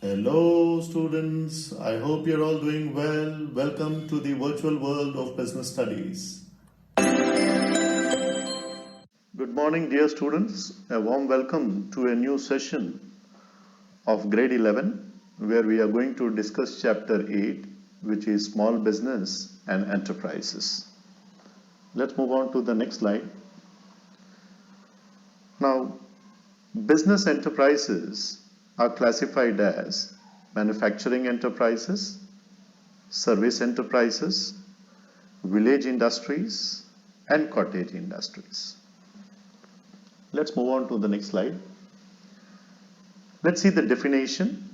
Hello, students. I hope you're all doing well. Welcome to the virtual world of business studies. Good morning, dear students. A warm welcome to a new session of grade 11, where we are going to discuss chapter 8, which is small business and enterprises. Let's move on to the next slide. Now, business enterprises are classified as manufacturing enterprises, service enterprises, village industries, and cottage industries. Let's move on to the next slide. Let's see the definition.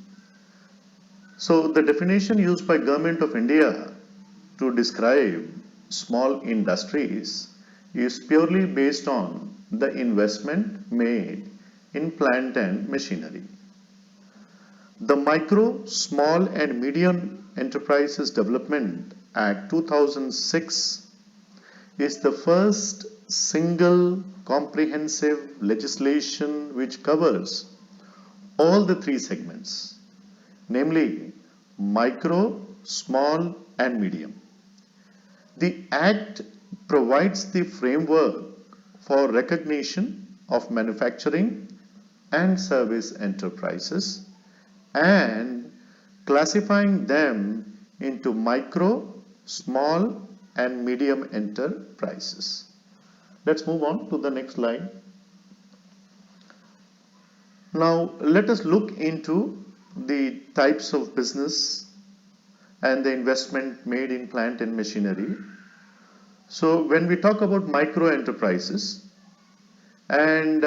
So the definition used by Government of India to describe small industries is purely based on the investment made in plant and machinery. The Micro, Small and Medium Enterprises Development Act 2006 is the first single comprehensive legislation which covers all the three segments, namely micro, small and medium. The Act provides the framework for recognition of manufacturing and service enterprises and classifying them into micro, small and medium enterprises. Let's move on to the next slide. Now let us look into the types of business and the investment made in plant and machinery. So when we talk about micro enterprises and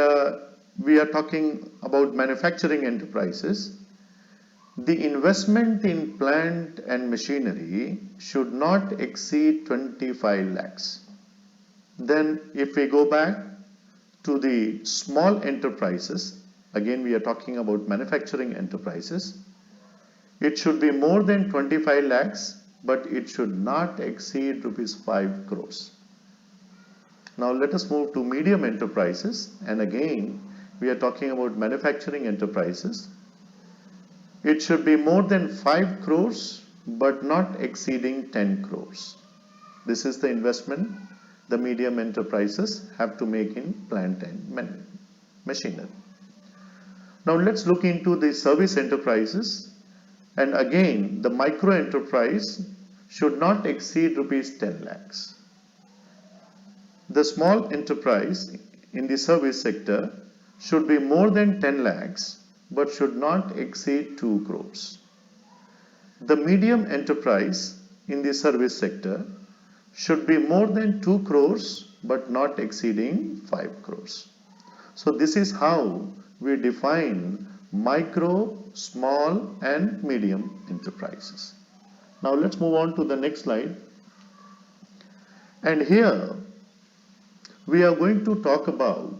we are talking about manufacturing enterprises, the investment in plant and machinery should not exceed 25 lakhs. Then if we go back to the small enterprises, again we are talking about manufacturing enterprises, it should be more than 25 lakhs, but it should not exceed rupees 5 crores. Now let us move to medium enterprises, and again we are talking about manufacturing enterprises. It should be more than 5 crores but not exceeding 10 crores. This is the investment the medium enterprises have to make in plant and machinery. Now let's look into the service enterprises, and again the micro enterprise should not exceed rupees 10 lakhs. The small enterprise in the service sector should be more than 10 lakhs but should not exceed 2 crores. The medium enterprise in the service sector should be more than 2 crores but not exceeding 5 crores. So this is how we define micro, small and medium enterprises. Now let's move on to the next slide. And here we are going to talk about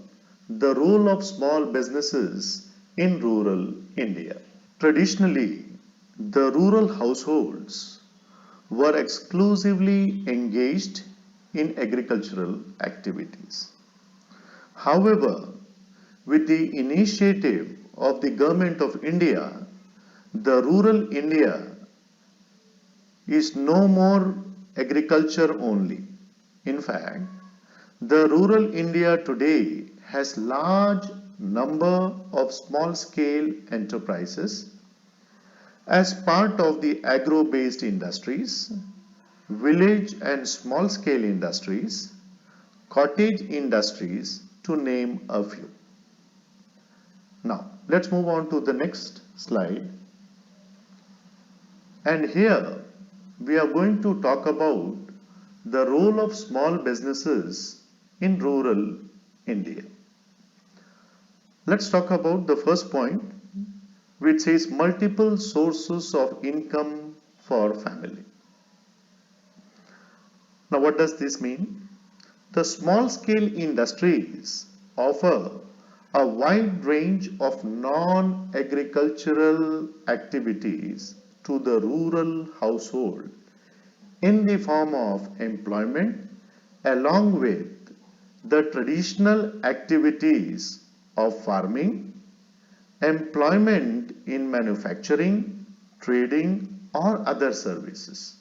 the role of small businesses in rural India. Traditionally, the rural households were exclusively engaged in agricultural activities. However, with the initiative of the Government of India, the rural India is no more agriculture only. In fact, the rural India today has large number of small scale enterprises as part of the agro-based industries, village and small scale industries, cottage industries, to name a few. Now let's move on to the next slide, and here we are going to talk about the role of small businesses in rural India. Let's talk about the first point, which says multiple sources of income for family. Now what does this mean? The small scale industries offer a wide range of non-agricultural activities to the rural household in the form of employment along with the traditional activities of farming, employment in manufacturing, trading, or other services.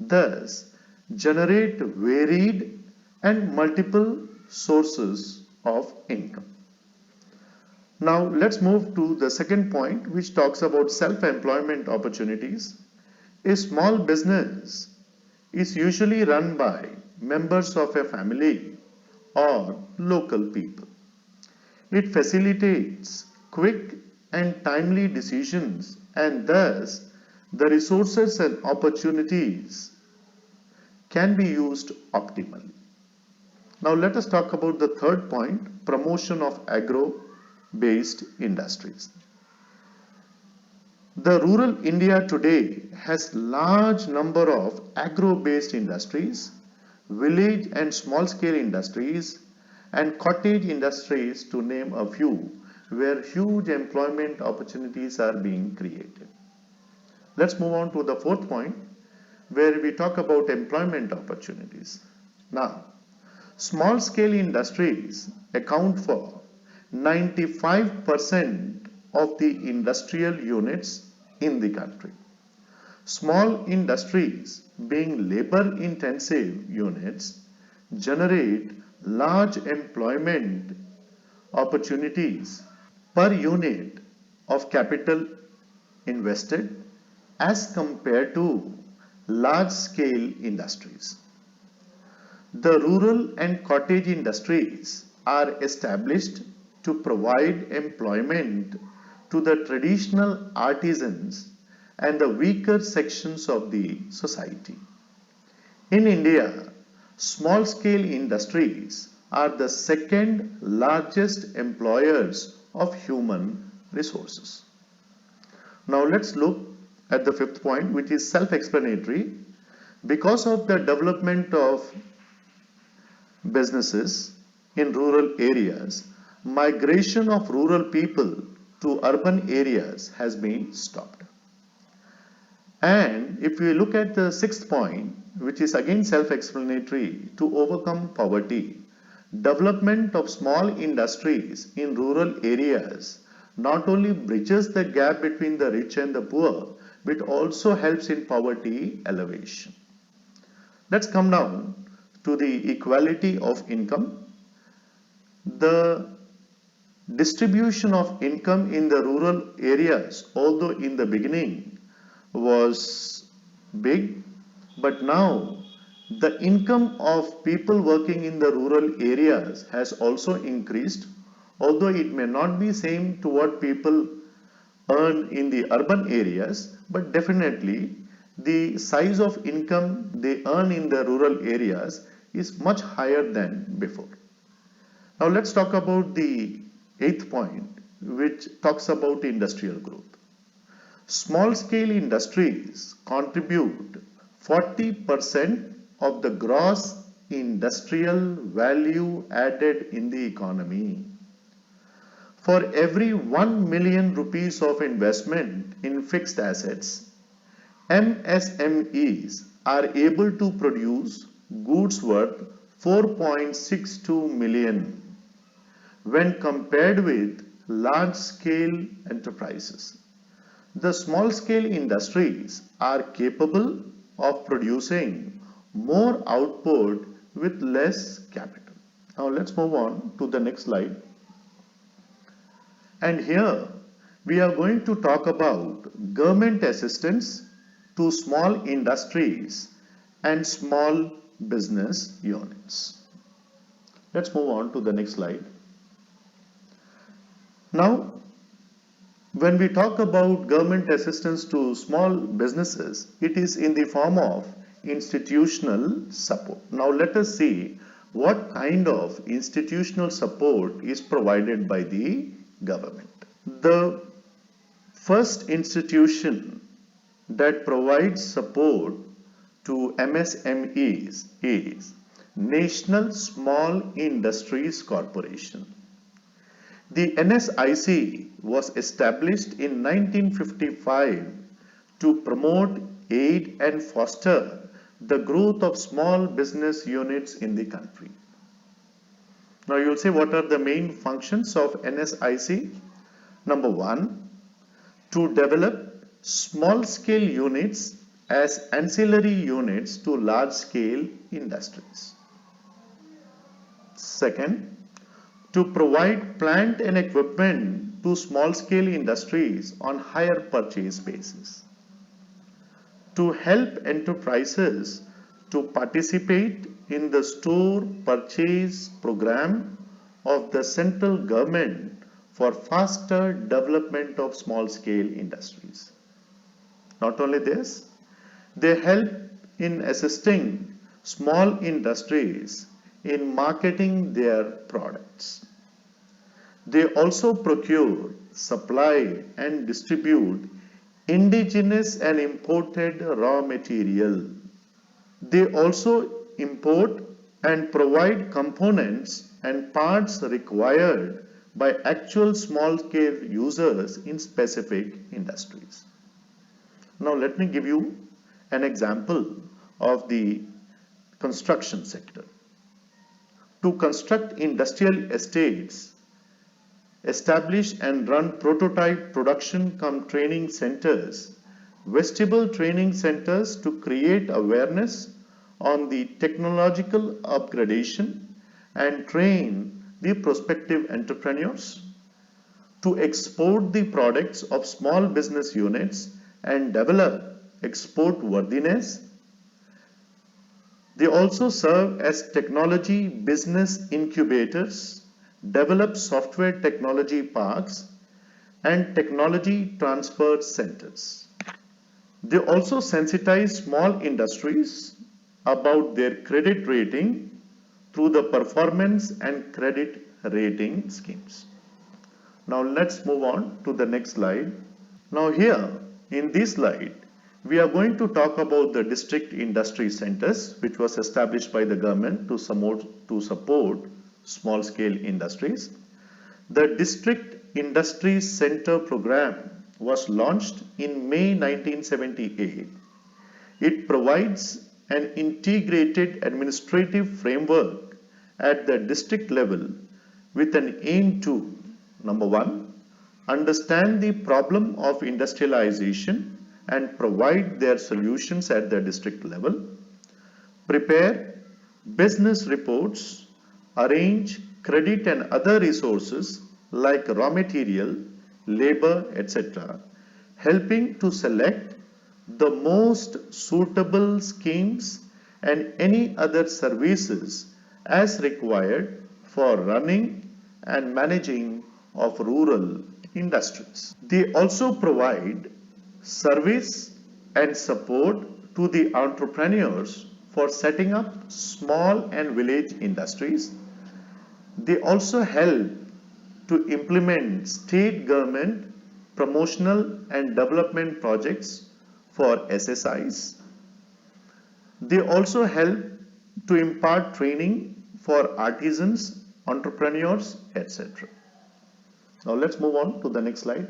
Thus, generate varied and multiple sources of income. Now, let's move to the second point, which talks about self-employment opportunities. A small business is usually run by members of a family or local people. It facilitates quick and timely decisions, and thus the resources and opportunities can be used optimally. Now let us talk about the third point, promotion of agro-based industries. The rural India today has large number of agro-based industries, village and small-scale industries, and cottage industries, to name a few, where huge employment opportunities are being created. Let's move on to the fourth point, where we talk about employment opportunities. Now, small-scale industries account for 95% of the industrial units in the country. Small industries, being labor-intensive units, generate large employment opportunities per unit of capital invested as compared to large-scale industries. The rural and cottage industries are established to provide employment to the traditional artisans and the weaker sections of the society. In India, small-scale industries are the second largest employers of human resources. Now let's look at the fifth point, which is self-explanatory. Because of the development of businesses in rural areas, migration of rural people to urban areas has been stopped. And if we look at the sixth point, which is again self-explanatory, to overcome poverty, development of small industries in rural areas not only bridges the gap between the rich and the poor, but also helps in poverty elevation. Let's come down to the equality of income. The distribution of income in the rural areas, although in the beginning was big, but now the income of people working in the rural areas has also increased, although it may not be same to what people earn in the urban areas, but definitely the size of income they earn in the rural areas is much higher than before. Now let's talk about the eighth point, which talks about industrial growth. Small scale industries contribute 40% of the gross industrial value added in the economy. For every 1 million rupees of investment in fixed assets, MSMEs are able to produce goods worth 4.62 million when compared with large scale enterprises. The small scale industries are capable of producing more output with less capital. Now let's move on to the next slide. And here we are going to talk about government assistance to small industries and small business units. Let's move on to the next slide. Now, when we talk about government assistance to small businesses, it is in the form of institutional support. Now let us see what kind of institutional support is provided by the government. The first institution that provides support to MSMEs is National Small Industries Corporation. The NSIC was established in 1955 to promote, aid and foster the growth of small business units in the country. Now you will say, what are the main functions of NSIC? Number one, to develop small scale units as ancillary units to large scale industries. Second, to provide plant and equipment to small scale industries on hire purchase basis. To help enterprises to participate in the store purchase program of the central government for faster development of small scale industries. Not only this, they help in assisting small industries in marketing their products. They also procure, supply and distribute indigenous and imported raw material. They also import and provide components and parts required by actual small scale users in specific industries. Now let me give you an example of the construction sector. To construct industrial estates, establish and run prototype production cum training centers, vestibule training centers to create awareness on the technological upgradation and train the prospective entrepreneurs, to export the products of small business units and develop export worthiness. They also serve as technology business incubators, develop software technology parks and technology transfer centers. They also sensitize small industries about their credit rating through the performance and credit rating schemes. Now let's move on to the next slide. Now here in this slide, we are going to talk about the district industry centers which was established by the government to support small scale industries. The district industry center program was launched in May 1978. It provides an integrated administrative framework at the district level with an aim to, number one, understand the problem of industrialization and provide their solutions at the district level, prepare business reports, arrange credit and other resources like raw material, labor, etc., helping to select the most suitable schemes and any other services as required for running and managing of rural industries. They also provide service and support to the entrepreneurs for setting up small and village industries. They also help to implement state government promotional and development projects for SSIs. They also help to impart training for artisans, entrepreneurs, etc. Now let's move on to the next slide.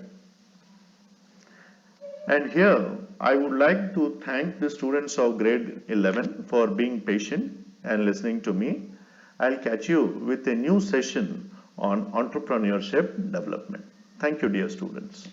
And here I would like to thank the students of grade 11 for being patient and listening to me. I'll catch you with a new session on entrepreneurship development. Thank you, dear students.